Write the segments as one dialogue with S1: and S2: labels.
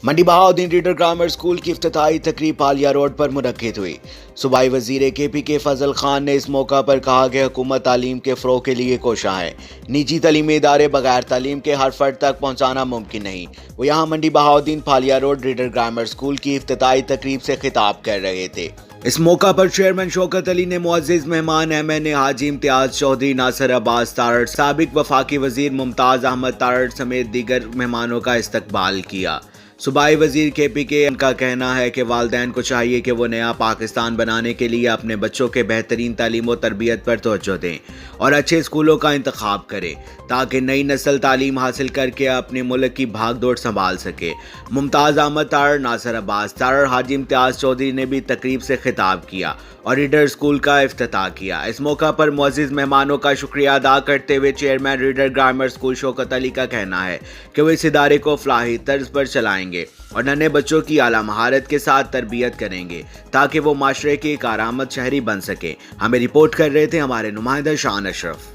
S1: منڈی Bahauddin reader grammar school کی افتتاحی تقریب پالیا روڈ پر منعقد ہوئی۔ صوبائی وزیر KPK فضل خان نے اس موقع پر کہا کہ حکومت تعلیم کے فروغ کے لیے کوشاں ہے۔ نجی تعلیمی ادارے بغیر تعلیم کے ہر فرد تک پہنچانا ممکن نہیں۔ وہ یہاں Mandi Bahauddin Phalia road reader grammar school کی افتتاحی تقریب سے خطاب کر رہے تھے۔ اس موقع پر چیئرمین شوکت علی نے معزز مہمان MNA حاجی امتیاز چودھری، ناصر عباس تارڑ، سابق وفاقی وزیر ممتاز احمد تارڑ سمیت دیگر مہمانوں کا استقبال کیا۔ صوبائی وزیر KPK کا کہنا ہے کہ والدین کو چاہیے کہ وہ نیا پاکستان بنانے کے لیے اپنے بچوں کے بہترین تعلیم و تربیت پر توجہ دیں اور اچھے اسکولوں کا انتخاب کریں تاکہ نئی نسل تعلیم حاصل کر کے اپنے ملک کی بھاگ دوڑ سنبھال سکے۔ ممتاز احمد تارڑ، ناصر عباس تارڑ، حاجی امتیاز چودھری نے بھی تقریب سے خطاب کیا اور ریڈر اسکول کا افتتاح کیا۔ اس موقع پر معزز مہمانوں کا شکریہ ادا کرتے ہوئے chairman reader grammar school Shaukat Ali کا کہنا ہے کہ وہ اس ادارے کو فلاحی طرز پر چلائیں گے اور ننھے بچوں کی اعلیٰ مہارت کے ساتھ تربیت کریں گے تاکہ وہ معاشرے کی کارآمد شہری بن سکے۔ ہمیں رپورٹ کر رہے تھے ہمارے نمائندہ شان اشرف۔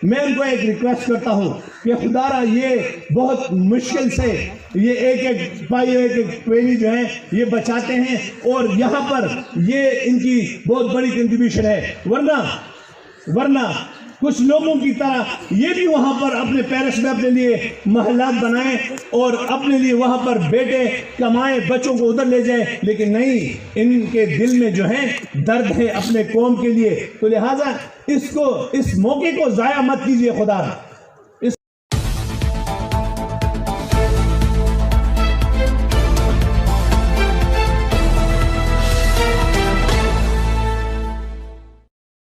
S2: میں ان کو ایک ریکویسٹ کرتا ہوں کہ خدا را یہ بہت مشکل سے یہ ایک پائی ایک پینی جو ہے یہ بچاتے ہیں اور یہاں پر یہ ان کی بہت بڑی کنٹریبیوشن ہے، ورنہ کچھ لوگوں کی طرح یہ بھی وہاں پر اپنے پیرس میں اپنے لیے محلات بنائیں اور اپنے لیے وہاں پر بیٹے کمائیں، بچوں کو ادھر لے جائیں، لیکن نہیں، ان کے دل میں جو ہے درد ہے اپنے قوم کے لیے، تو لہٰذا اس موقع کو ضائع مت کیجیے خدا۔